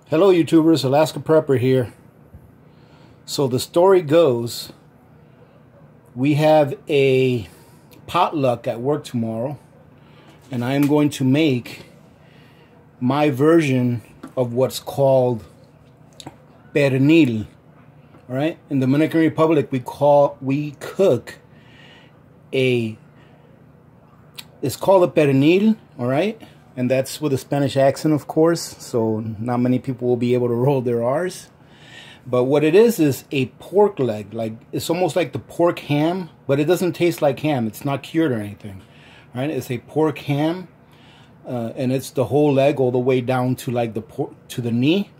Hello YouTubers, Alaska Prepper here. So the story goes, we have a potluck at work tomorrow, and I am going to make my version of what's called Pernil. All right, in the Dominican Republic we cook it's called a Pernil, all right? And that's with a Spanish accent, of course, so not many people will be able to roll their R's. But what it is a pork leg. Like, it's almost like the pork ham, but it doesn't taste like ham. It's not cured or anything, right? It's a pork ham, and it's the whole leg all the way down to like to the knee.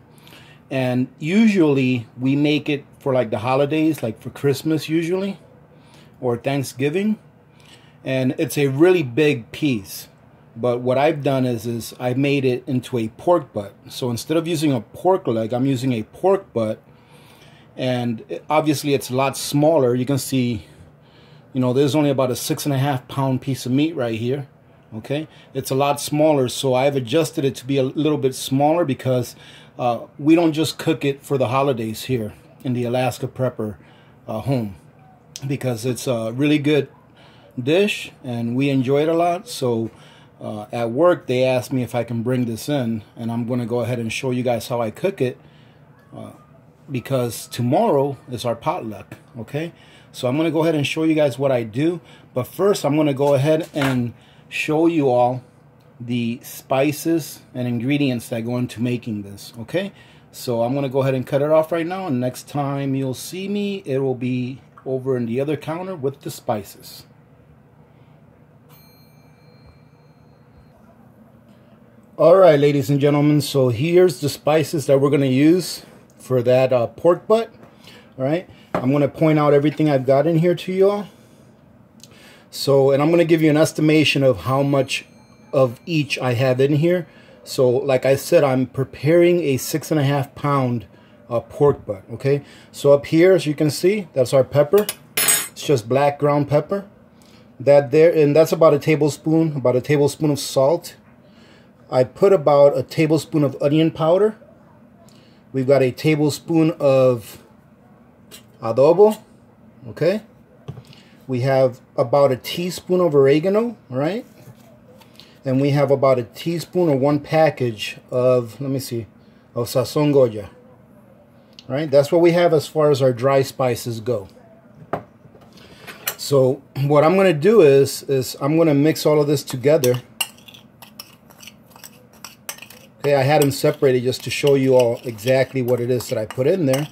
And usually we make it for like the holidays, like for Christmas usually, or Thanksgiving. And it's a really big piece. But what I've done is I've made it into a pork butt. So instead of using a pork leg, I'm using a pork butt. And obviously it's a lot smaller. You can see, you know, there's only about a 6.5 pound piece of meat right here. Okay, it's a lot smaller. So I've adjusted it to be a little bit smaller because we don't just cook it for the holidays here in the Alaska Prepper home. Because it's a really good dish and we enjoy it a lot. So at work they asked me if I can bring this in, and I'm going to go ahead and show you guys how I cook it because tomorrow is our potluck. Okay, so I'm going to go ahead and show you guys what I do, but first I'm going to go ahead and show you all the spices and ingredients that go into making this. Okay, so I'm going to go ahead and cut it off right now, and next time you'll see me, it will be over in the other counter with the spices. Alright, ladies and gentlemen, so here's the spices that we're going to use for that pork butt. Alright, I'm going to point out everything I've got in here to you all. So, and I'm going to give you an estimation of how much of each I have in here. So, like I said, I'm preparing a 6.5 pound pork butt. Okay, so up here, as you can see, that's our pepper. It's just black ground pepper. That there, and that's about a tablespoon of salt. I put about a tablespoon of onion powder. We've got a tablespoon of adobo. Okay. We have about a teaspoon of oregano, right? And we have about a teaspoon or 1 package of, let me see, of sazon Goya. All right, that's what we have as far as our dry spices go. So what I'm going to do is I'm going to mix all of this together. Okay, I had them separated just to show you all exactly what it is that I put in there.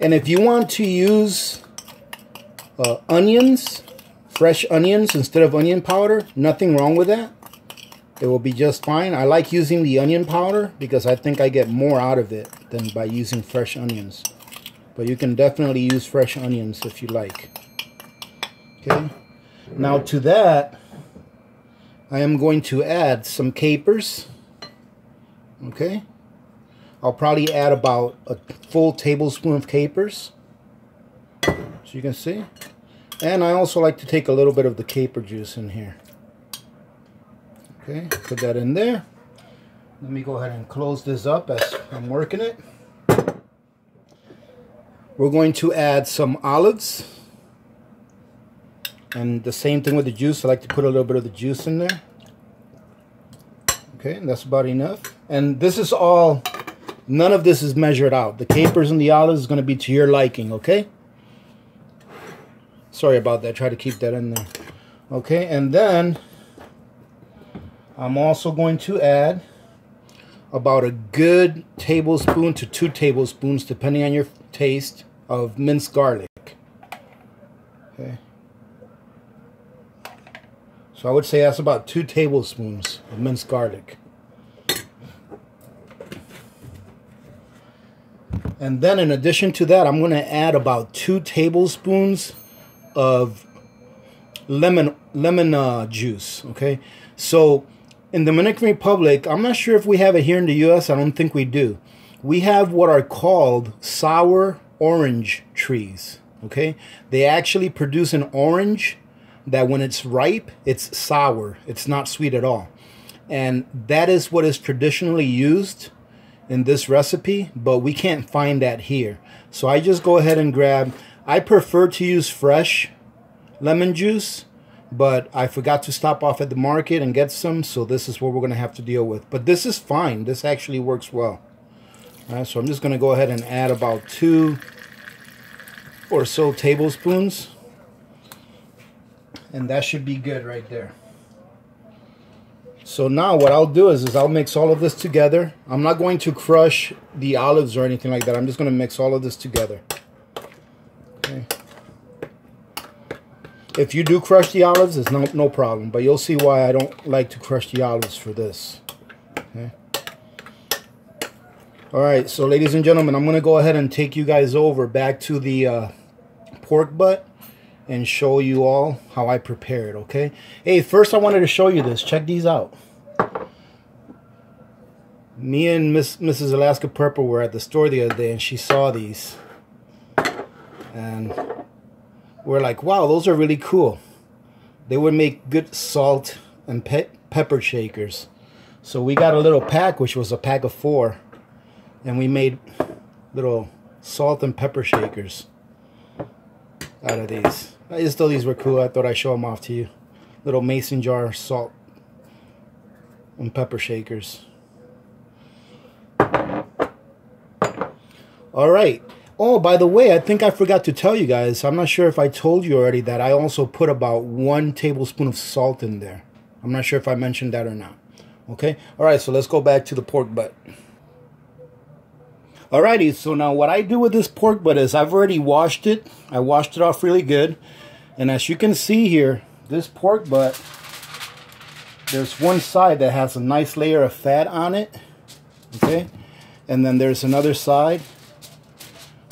And if you want to use onions, fresh onions instead of onion powder, nothing wrong with that. It will be just fine. I like using the onion powder because I think I get more out of it than by using fresh onions. But you can definitely use fresh onions if you like. Okay, now to that, I am going to add some capers. Okay, I'll probably add about a full tablespoon of capers, so you can see. And I also like to take a little bit of the caper juice in here. Okay, put that in there. Let me go ahead and close this up as I'm working it. We're going to add some olives. And the same thing with the juice. I like to put a little bit of the juice in there. Okay, and that's about enough. And this is all, none of this is measured out. The capers and the olives is going to be to your liking, okay? Sorry about that. Try to keep that in there. Okay, and then I'm also going to add about a good tablespoon to 2 tablespoons, depending on your taste, of minced garlic. Okay. So I would say that's about 2 tablespoons of minced garlic. And then in addition to that, I'm going to add about 2 tablespoons of lemon juice. Okay, so in Dominican Republic, I'm not sure if we have it here in the US. I don't think we do. We have what are called sour orange trees. Okay, they actually produce an orange that when it's ripe, it's sour. It's not sweet at all. And that is what is traditionally used in this recipe, but we can't find that here. So I just go ahead and grab, I prefer to use fresh lemon juice, but I forgot to stop off at the market and get some, so this is what we're going to have to deal with. But this is fine. This actually works well. All right, so I'm just going to go ahead and add about 2 or so tablespoons, and that should be good right there. So now what I'll do is I'll mix all of this together. I'm not going to crush the olives or anything like that. I'm just going to mix all of this together. Okay. If you do crush the olives, it's no problem. But you'll see why I don't like to crush the olives for this. Okay. Alright, so ladies and gentlemen, I'm going to go ahead and take you guys over back to the pork butt and show you all how I prepare it, okay? Hey, first I wanted to show you this. Check these out. Me and Mrs. Alaska Purple were at the store the other day, and she saw these. And we're like, wow, those are really cool. They would make good salt and pepper shakers. So we got a little pack, which was a pack of 4. And we made little salt and pepper shakers out of these. I just thought these were cool. I thought I'd show them off to you. Little mason jar salt and pepper shakers. Alright. Oh, by the way, I think I forgot to tell you guys. I'm not sure if I told you already that I also put about 1 tablespoon of salt in there. I'm not sure if I mentioned that or not. Okay? Alright, so let's go back to the pork butt. Alrighty, so now what I do with this pork butt is I've already washed it. I washed it off really good. And as you can see here, this pork butt, there's one side that has a nice layer of fat on it. Okay? And then there's another side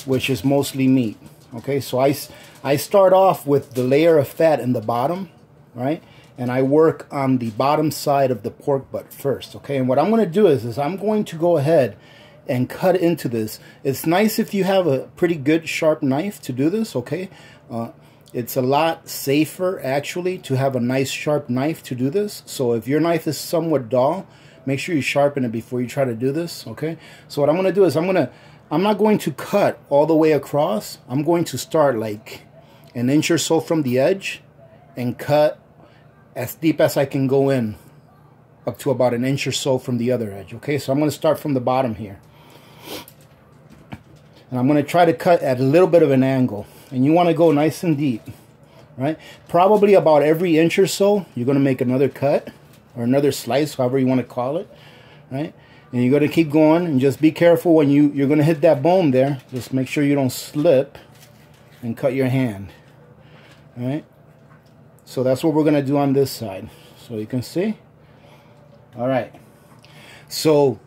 which is mostly meat. Okay, so I start off with the layer of fat in the bottom, right? And I work on the bottom side of the pork butt first. Okay, and what I'm going to do is I'm going to go ahead and cut into this. It's nice if you have a pretty good sharp knife to do this, okay? It's a lot safer actually to have a nice sharp knife to do this. So if your knife is somewhat dull, make sure you sharpen it before you try to do this, okay? So what I'm going to do is I'm not going to cut all the way across. I'm going to start like 1 inch or so from the edge and cut as deep as I can go in, up to about 1 inch or so from the other edge, okay? So I'm going to start from the bottom here. And I'm going to try to cut at a little bit of an angle. And you want to go nice and deep, right? Probably about every 1 inch or so, you're going to make another cut or another slice, however you want to call it, right? And you're going to keep going and just be careful when you're going to hit that bone there. Just make sure you don't slip and cut your hand, all right? So that's what we're going to do on this side. So you can see. All right. So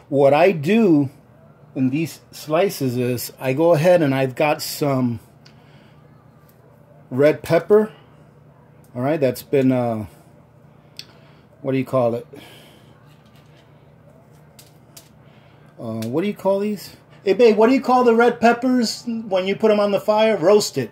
what I do in these slices is I go ahead and I've got some red pepper, all right, that's been what do you call it, what do you call these? Hey babe, what do you call the red peppers when you put them on the fire? Roasted.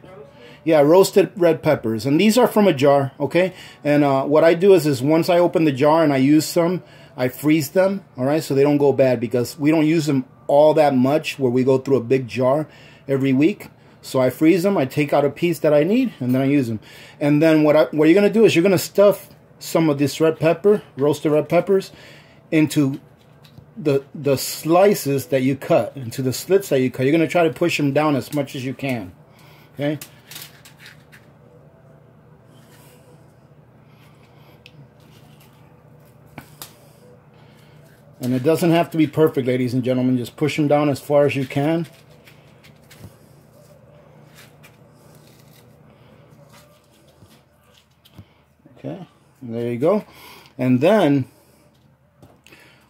Yeah, roasted red peppers. And these are from a jar, okay? And what I do is once I open the jar and I use some, I freeze them, all right, so they don't go bad, because we don't use them all that much where we go through a big jar every week. So I freeze them, I take out a piece that I need, and then I use them. And then what you're going to do is you're going to stuff some of this red pepper, roasted red peppers, into the slices that you cut, into the slits that you cut. You're going to try to push them down as much as you can, okay? And it doesn't have to be perfect, ladies and gentlemen. Just push them down as far as you can. Okay, there you go. And then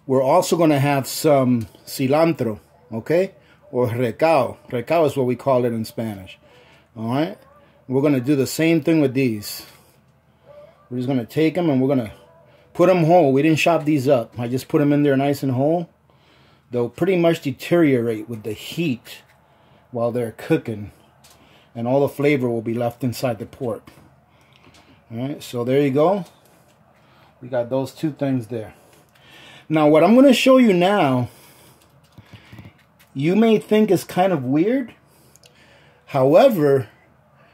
we're also going to have some cilantro, okay? Or recao. Recao is what we call it in Spanish. All right? We're going to do the same thing with these. We're just going to take them and we're going to put them whole. We didn't chop these up. I just put them in there nice and whole. They'll pretty much deteriorate with the heat while they're cooking. And all the flavor will be left inside the pork. Alright, so there you go. We got those two things there. Now what I'm going to show you now, you may think is kind of weird. However,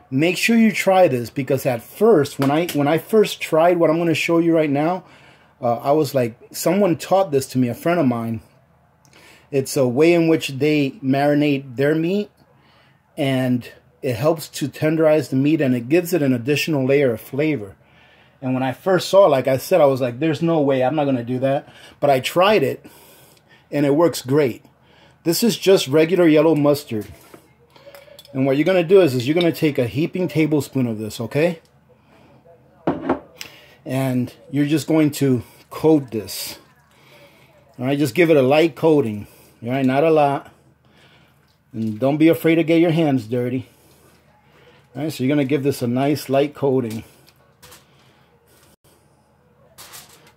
make sure you try this, because at first, when I first tried what I'm going to show you right now, I was like, someone taught this to me, a friend of mine. It's a way in which they marinate their meat, and it helps to tenderize the meat, and it gives it an additional layer of flavor. And when I first saw it, like I said, I was like, there's no way, I'm not going to do that. But I tried it, and it works great. This is just regular yellow mustard. And what you're going to do is you're going to take a heaping tablespoon of this, okay? And you're just going to coat this. All right, just give it a light coating. All right, not a lot. And don't be afraid to get your hands dirty. All right, so you're going to give this a nice light coating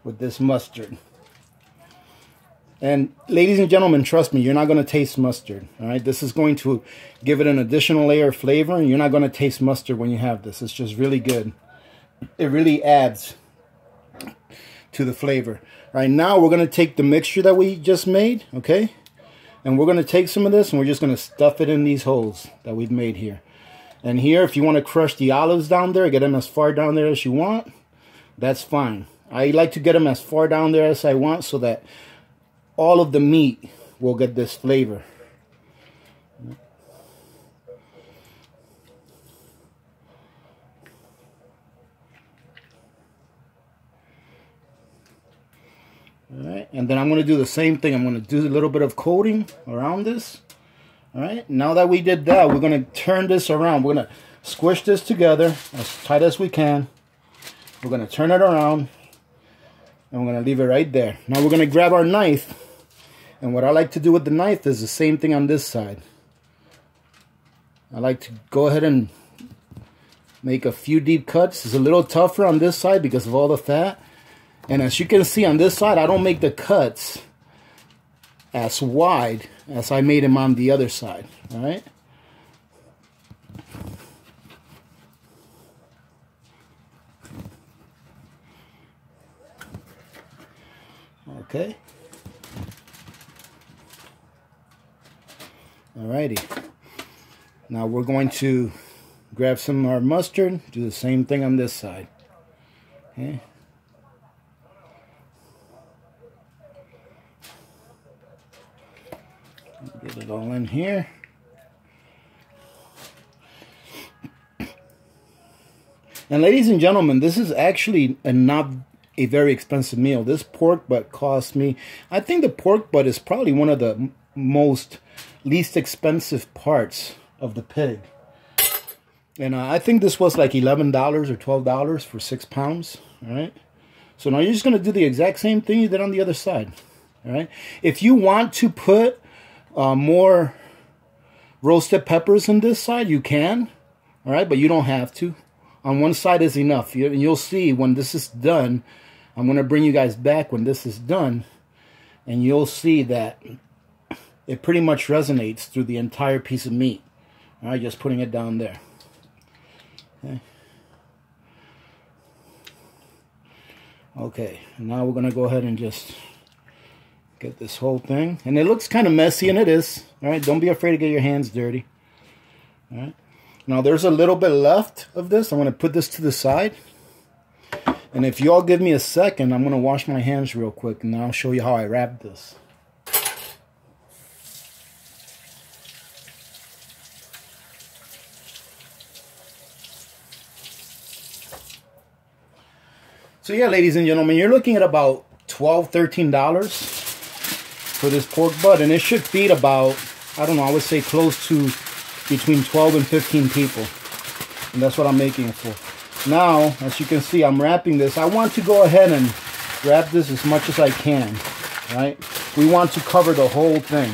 with this mustard. And ladies and gentlemen, trust me, you're not going to taste mustard. All right, this is going to give it an additional layer of flavor, and you're not going to taste mustard when you have this. It's just really good. It really adds to the flavor. All right, now we're going to take the mixture that we just made, okay? And we're going to take some of this, and we're just going to stuff it in these holes that we've made here. And here, if you want to crush the olives down there, get them as far down there as you want, that's fine. I like to get them as far down there as I want, so that all of the meat will get this flavor. Alright, and then I'm going to do the same thing. I'm going to do a little bit of coating around this. Alright, now that we did that, we're going to turn this around. We're going to squish this together as tight as we can. We're going to turn it around, and we're going to leave it right there. Now we're going to grab our knife, and what I like to do with the knife is the same thing on this side. I like to go ahead and make a few deep cuts. It's a little tougher on this side because of all the fat. And as you can see on this side, I don't make the cuts as wide as I made them on the other side. All right. Okay. Alrighty. Now we're going to grab some of our mustard, do the same thing on this side. Okay. Get it all in here. And ladies and gentlemen, this is actually not a very expensive meal. This pork butt cost me, I think the pork butt is probably one of the least expensive parts of the pig. And I think this was like $11 or $12 for 6 pounds. All right. So now you're just going to do the exact same thing you did on the other side. All right. If you want to put more roasted peppers on this side, you can. All right. But you don't have to. On one side is enough. And you'll see when this is done. I'm going to bring you guys back when this is done. And you'll see that it pretty much resonates through the entire piece of meat. All right, just putting it down there. Okay. Okay, now we're going to go ahead and just get this whole thing. And it looks kind of messy, and it is. All right, don't be afraid to get your hands dirty. All right. Now, there's a little bit left of this. I'm going to put this to the side. And if you all give me a second, I'm going to wash my hands real quick, and I'll show you how I wrap this. So yeah, ladies and gentlemen, you're looking at about $12, $13 for this pork butt, and it should feed about, I don't know, I would say close to between 12 and 15 people. And that's what I'm making it for. Now, as you can see, I'm wrapping this. I want to go ahead and wrap this as much as I can. Right? We want to cover the whole thing.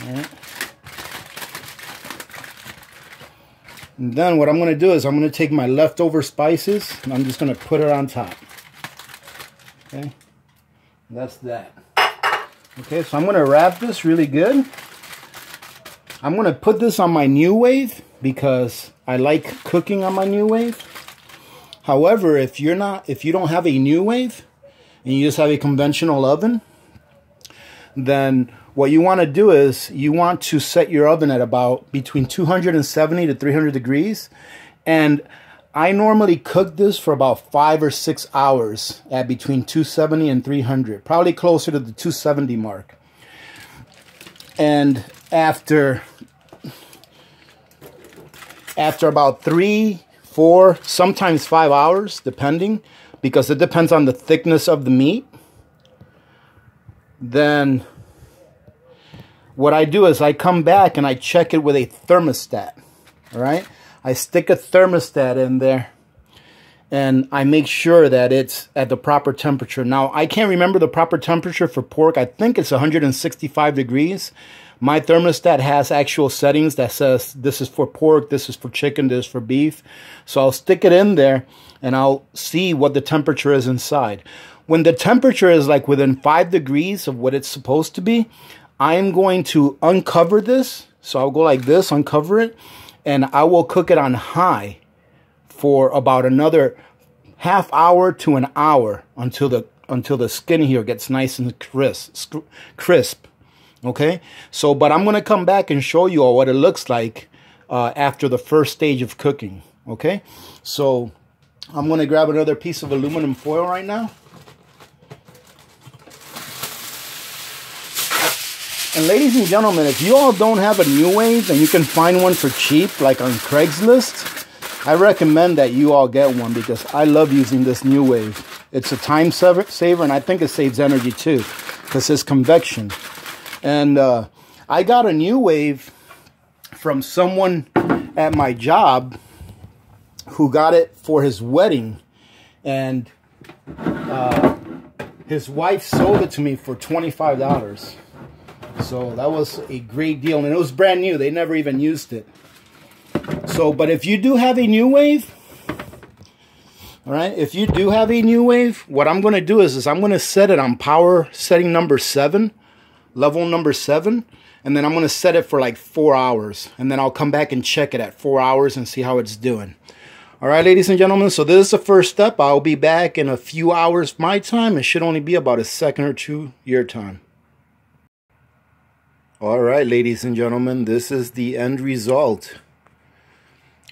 All right? And then what I'm going to do is I'm going to take my leftover spices and I'm just going to put it on top. Okay, that's that. Okay, so I'm going to wrap this really good. I'm going to put this on my New Wave because I like cooking on my New Wave. However, if you don't have a New Wave and you just have a conventional oven, then what you want to do is you want to set your oven at about between 270 to 300 degrees. And I normally cook this for about 5 or 6 hours at between 270 and 300, probably closer to the 270 mark. And after about 3, 4, sometimes 5 hours, depending, because it depends on the thickness of the meat, then what I do is I come back and I check it with a thermostat. All right, I stick a thermostat in there and I make sure that it's at the proper temperature. Now, I can't remember the proper temperature for pork. I think it's 165 degrees. My thermostat has actual settings that says this is for pork, this is for chicken, this is for beef. So I'll stick it in there and I'll see what the temperature is inside. When the temperature is like within 5 degrees of what it's supposed to be, I'm going to uncover this. So I'll go like this, uncover it, and I will cook it on high for about another half hour to an hour until the skin here gets nice and crisp. Okay, so but I'm going to come back and show you all what it looks like after the first stage of cooking. Okay, so I'm going to grab another piece of aluminum foil right now. And ladies and gentlemen, if you all don't have a New Wave and you can find one for cheap, like on Craigslist, I recommend that you all get one because I love using this New Wave. It's a time saver and I think it saves energy too because it's convection. And I got a New Wave from someone at my job who got it for his wedding. And his wife sold it to me for $25. So that was a great deal. And it was brand new. They never even used it. So, but if you do have a New Wave, all right, if you do have a New Wave, what I'm going to do is I'm going to set it on power setting number 7, level number 7. And then I'm going to set it for like 4 hours. And then I'll come back and check it at 4 hours and see how it's doing. All right, ladies and gentlemen, so this is the first step. I'll be back in a few hours my time. It should only be about a second or two your time. All right, ladies and gentlemen, this is the end result.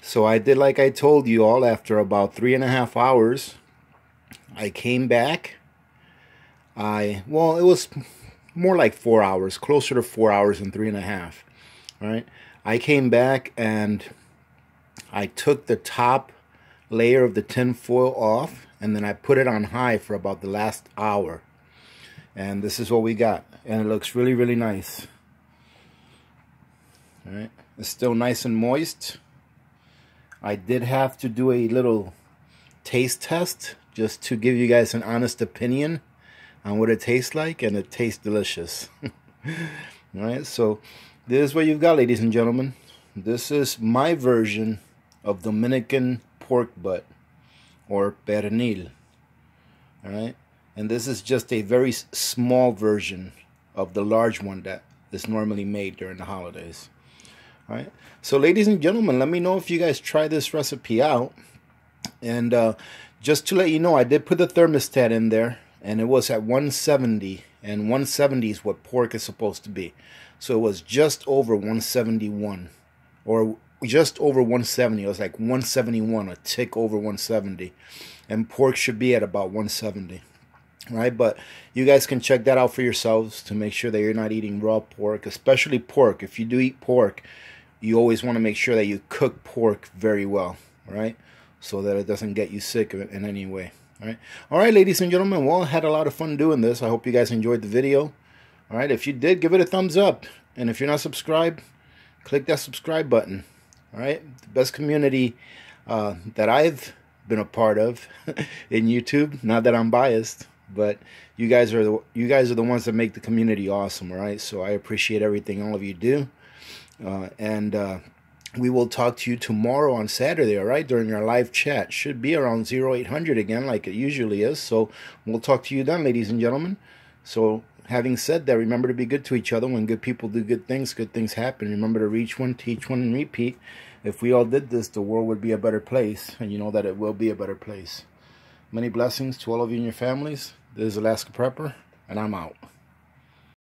So I did like I told you all, after about 3.5 hours, I came back. Well, it was more like 4 hours, closer to 4 hours than 3.5. All right, I came back and I took the top layer of the tin foil off, and then I put it on high for about the last hour. And this is what we got, and it looks really, really nice. All right, it's still nice and moist. I did have to do a little taste test just to give you guys an honest opinion on what it tastes like, and it tastes delicious. All right, so this is what you've got, ladies and gentlemen. This is my version of Dominican pork butt, or pernil. All right, and this is just a very small version of the large one that is normally made during the holidays. All right, so ladies and gentlemen, let me know if you guys try this recipe out. And just to let you know, I did put the thermostat in there, and it was at 170, and 170 is what pork is supposed to be. So it was just over 171, or just over 170. It was like 171, a tick over 170, and pork should be at about 170. Right, but you guys can check that out for yourselves to make sure that you're not eating raw pork, especially pork. If you do eat pork, you always want to make sure that you cook pork very well, right? So that it doesn't get you sick in any way. All right, ladies and gentlemen, well, I had a lot of fun doing this. I hope you guys enjoyed the video. All right, if you did, give it a thumbs up. And if you're not subscribed, click that subscribe button. All right, the best community that I've been a part of in YouTube. Not that I'm biased, but you guys are the ones that make the community awesome. All right, so I appreciate everything all of you do. And we will talk to you tomorrow on Saturday, all right, during our live chat. Should be around 0800 again, like it usually is. So we'll talk to you then, ladies and gentlemen. So having said that, remember to be good to each other. When good people do good things happen. Remember to reach one, teach one, and repeat. If we all did this, the world would be a better place. And you know that it will be a better place. Many blessings to all of you and your families. This is Alaska Prepper, and I'm out.